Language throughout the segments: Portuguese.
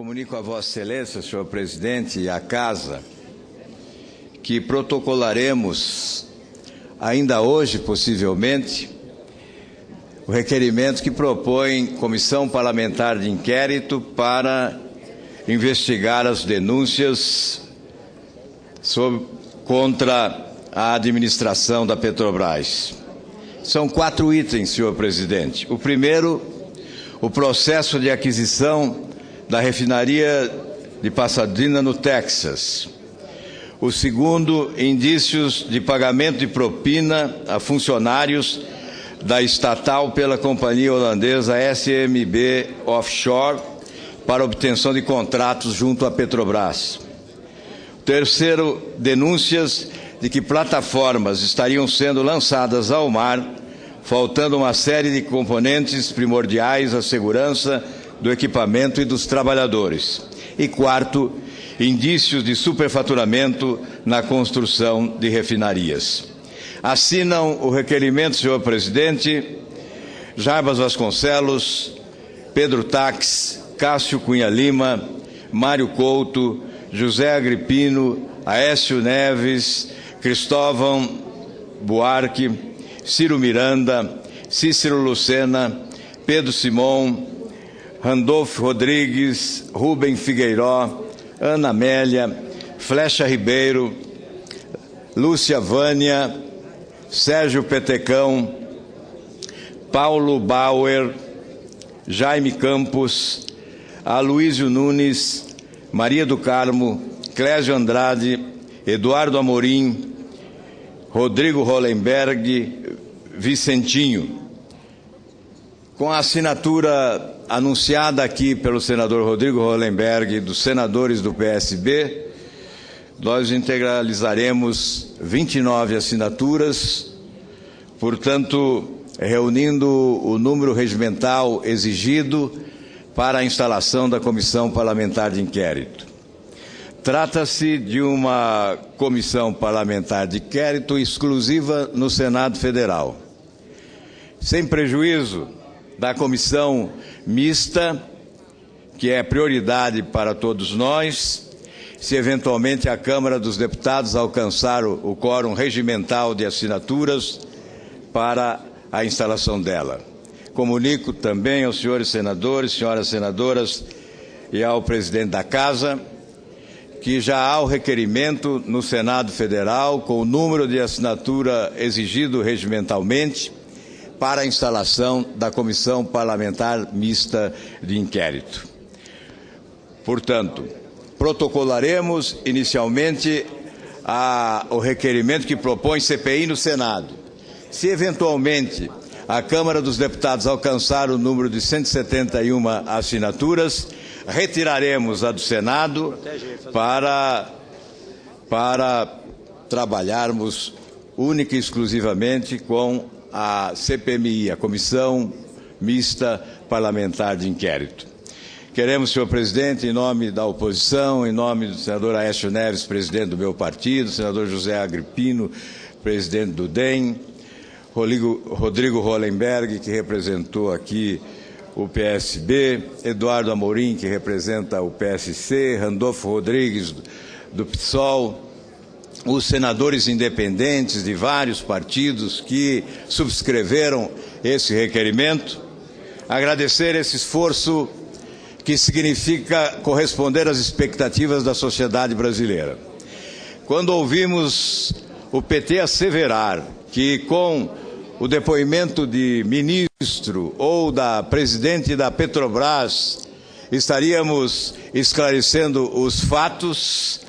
Comunico a Vossa Excelência, senhor presidente, e à Casa, que protocolaremos, ainda hoje, possivelmente, o requerimento que propõe Comissão Parlamentar de Inquérito para investigar as denúncias contra a administração da Petrobras. São 4 itens, senhor presidente. O primeiro, o processo de aquisição da refinaria de Pasadena, no Texas. O segundo, indícios de pagamento de propina a funcionários da estatal pela companhia holandesa SMB Offshore para obtenção de contratos junto à Petrobras. Terceiro, denúncias de que plataformas estariam sendo lançadas ao mar, faltando uma série de componentes primordiais à segurança do equipamento e dos trabalhadores. E quarto, indícios de superfaturamento na construção de refinarias. Assinam o requerimento, senhor presidente, Jarbas Vasconcelos, Pedro Taques, Cássio Cunha Lima, Mário Couto, José Agripino, Aécio Neves, Cristóvão Buarque, Ciro Miranda, Cícero Lucena, Pedro Simão, Randolfo Rodrigues, Rubem Figueiró, Ana Amélia, Flecha Ribeiro, Lúcia Vânia, Sérgio Petecão, Paulo Bauer, Jaime Campos, Aloísio Nunes, Maria do Carmo, Clésio Andrade, Eduardo Amorim, Rodrigo Hollenberg, Vicentinho. Com a assinatura anunciada aqui pelo senador Rodrigo Hollenberg e dos senadores do PSB, nós integralizaremos 29 assinaturas, portanto, reunindo o número regimental exigido para a instalação da Comissão Parlamentar de Inquérito. Trata-se de uma comissão parlamentar de inquérito exclusiva no Senado Federal, sem prejuízo da comissão mista, que é prioridade para todos nós, se eventualmente a Câmara dos Deputados alcançar o quórum regimental de assinaturas para a instalação dela. Comunico também aos senhores senadores, senhoras senadoras e ao presidente da Casa que já há o requerimento no Senado Federal com o número de assinatura exigido regimentalmente para a instalação da Comissão Parlamentar Mista de Inquérito. Portanto, protocolaremos inicialmente o requerimento que propõe CPI no Senado. Se eventualmente a Câmara dos Deputados alcançar o número de 171 assinaturas, retiraremos a do Senado para trabalharmos única e exclusivamente com a CPMI, a Comissão Mista Parlamentar de Inquérito. Queremos, senhor presidente, em nome da oposição, em nome do senador Aécio Neves, presidente do meu partido, senador José Agripino, presidente do DEM, Rodrigo Hollenberg, que representou aqui o PSB, Eduardo Amorim, que representa o PSC, Randolfo Rodrigues, do PSOL, os senadores independentes de vários partidos que subscreveram esse requerimento, agradecer esse esforço que significa corresponder às expectativas da sociedade brasileira. Quando ouvimos o PT asseverar que com o depoimento de ministro ou da presidente da Petrobras estaríamos esclarecendo os fatos,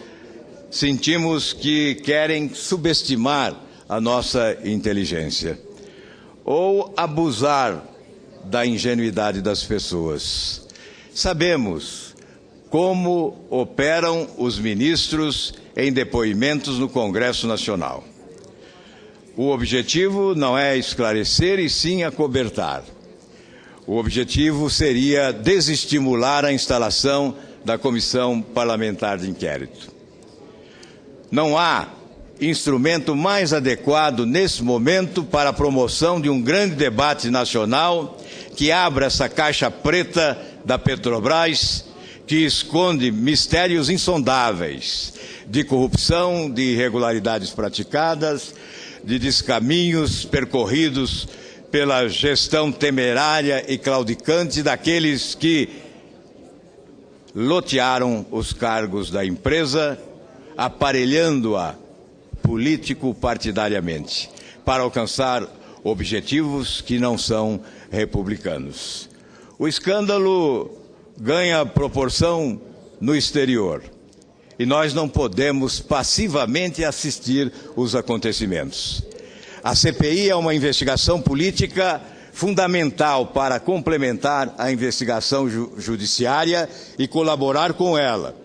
sentimos que querem subestimar a nossa inteligência ou abusar da ingenuidade das pessoas. Sabemos como operam os ministros em depoimentos no Congresso Nacional. O objetivo não é esclarecer e sim acobertar. O objetivo seria desestimular a instalação da Comissão Parlamentar de Inquérito. Não há instrumento mais adequado nesse momento para a promoção de um grande debate nacional que abra essa caixa preta da Petrobras, que esconde mistérios insondáveis de corrupção, de irregularidades praticadas, de descaminhos percorridos pela gestão temerária e claudicante daqueles que lotearam os cargos da empresa, aparelhando-a político-partidariamente, para alcançar objetivos que não são republicanos. O escândalo ganha proporção no exterior e nós não podemos passivamente assistir os acontecimentos. A CPI é uma investigação política fundamental para complementar a investigação judiciária e colaborar com ela,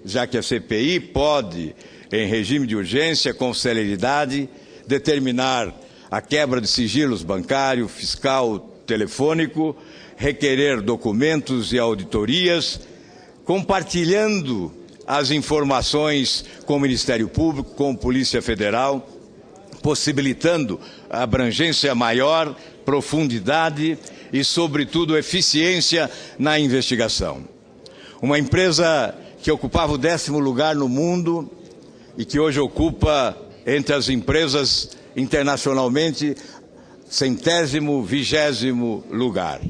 já que a CPI pode, em regime de urgência, com celeridade, determinar a quebra de sigilos bancário, fiscal, telefônico, requerer documentos e auditorias, compartilhando as informações com o Ministério Público, com a Polícia Federal, possibilitando abrangência maior, profundidade e, sobretudo, eficiência na investigação. Uma empresa que ocupava o 10º lugar no mundo e que hoje ocupa, entre as empresas internacionalmente, 100º, 20º lugar.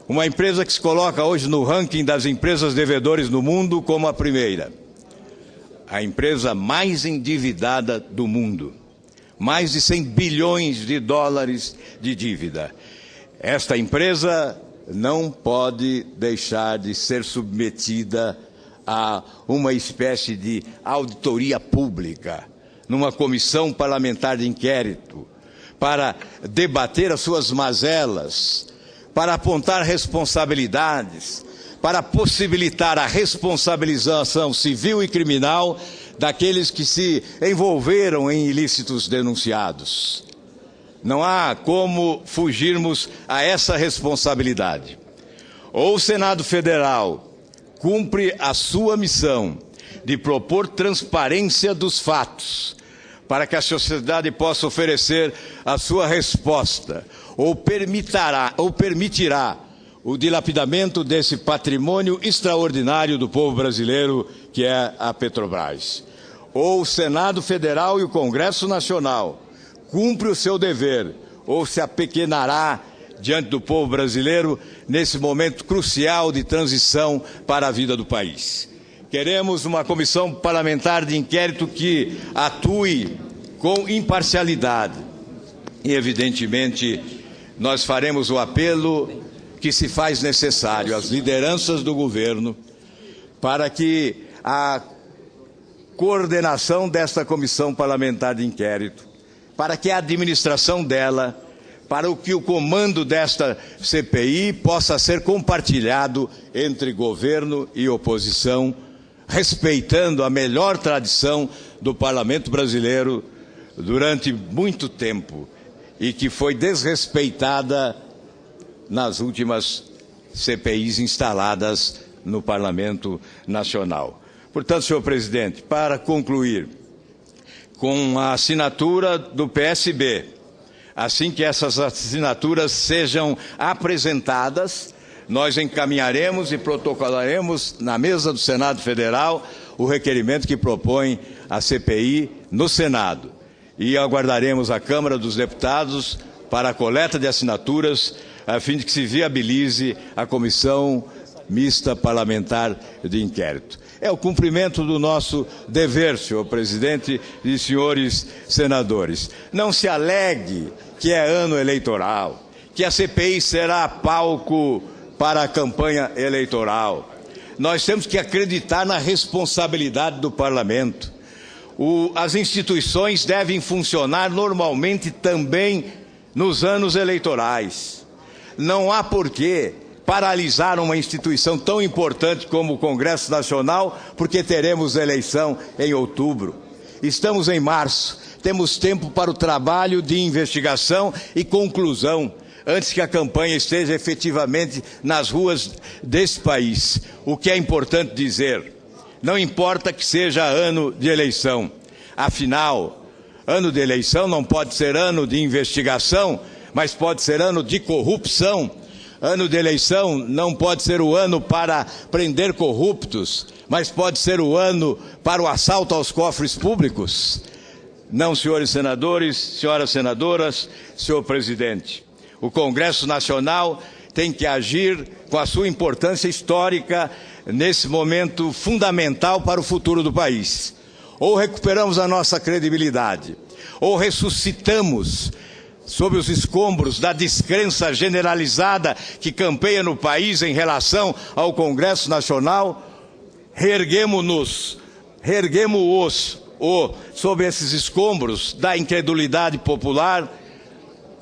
Uma empresa que se coloca hoje no ranking das empresas devedores no mundo como a primeira. A empresa mais endividada do mundo. Mais de 100 bilhões de dólares de dívida. Esta empresa não pode deixar de ser submetida a uma espécie de auditoria pública, numa comissão parlamentar de inquérito, para debater as suas mazelas, para apontar responsabilidades, para possibilitar a responsabilização civil e criminal daqueles que se envolveram em ilícitos denunciados. Não há como fugirmos a essa responsabilidade. Ou o Senado Federal cumpre a sua missão de propor transparência dos fatos, para que a sociedade possa oferecer a sua resposta, ou permitirá o dilapidamento desse patrimônio extraordinário do povo brasileiro, que é a Petrobras. Ou o Senado Federal e o Congresso Nacional cumpre o seu dever, ou se apequenará diante do povo brasileiro nesse momento crucial de transição para a vida do país. Queremos uma comissão parlamentar de inquérito que atue com imparcialidade e, evidentemente, nós faremos o apelo que se faz necessário às lideranças do governo para que a coordenação desta comissão parlamentar de inquérito, para que a administração dela, para que o comando desta CPI possa ser compartilhado entre governo e oposição, respeitando a melhor tradição do parlamento brasileiro durante muito tempo e que foi desrespeitada nas últimas CPIs instaladas no Parlamento Nacional. Portanto, senhor presidente, para concluir, com a assinatura do PSB, assim que essas assinaturas sejam apresentadas, nós encaminharemos e protocolaremos na mesa do Senado Federal o requerimento que propõe a CPI no Senado. E aguardaremos a Câmara dos Deputados para a coleta de assinaturas, a fim de que se viabilize a Comissão Mista Parlamentar de Inquérito. É o cumprimento do nosso dever, senhor presidente e senhores senadores. Não se alegue que é ano eleitoral, que a CPI será palco para a campanha eleitoral. Nós temos que acreditar na responsabilidade do parlamento. As instituições devem funcionar normalmente também nos anos eleitorais. Não há porquê paralisar uma instituição tão importante como o Congresso Nacional, porque teremos eleição em outubro. Estamos em março, temos tempo para o trabalho de investigação e conclusão, antes que a campanha esteja efetivamente nas ruas desse país. O que é importante dizer, não importa que seja ano de eleição, afinal, ano de eleição não pode ser ano de investigação, mas pode ser ano de corrupção, Ano de eleição não pode ser o ano para prender corruptos, mas pode ser o ano para o assalto aos cofres públicos? Não, senhores senadores, senhoras senadoras, senhor presidente. O Congresso Nacional tem que agir com a sua importância histórica nesse momento fundamental para o futuro do país. Ou recuperamos a nossa credibilidade, ou ressuscitamos sob os escombros da descrença generalizada que campeia no país em relação ao Congresso Nacional, reerguemos-os sob esses escombros da incredulidade popular,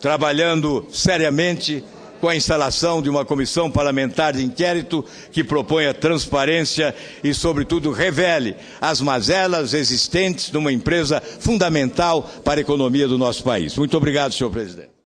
trabalhando seriamente com a instalação de uma comissão parlamentar de inquérito que proponha transparência e, sobretudo, revele as mazelas existentes numa empresa fundamental para a economia do nosso país. Muito obrigado, senhor presidente.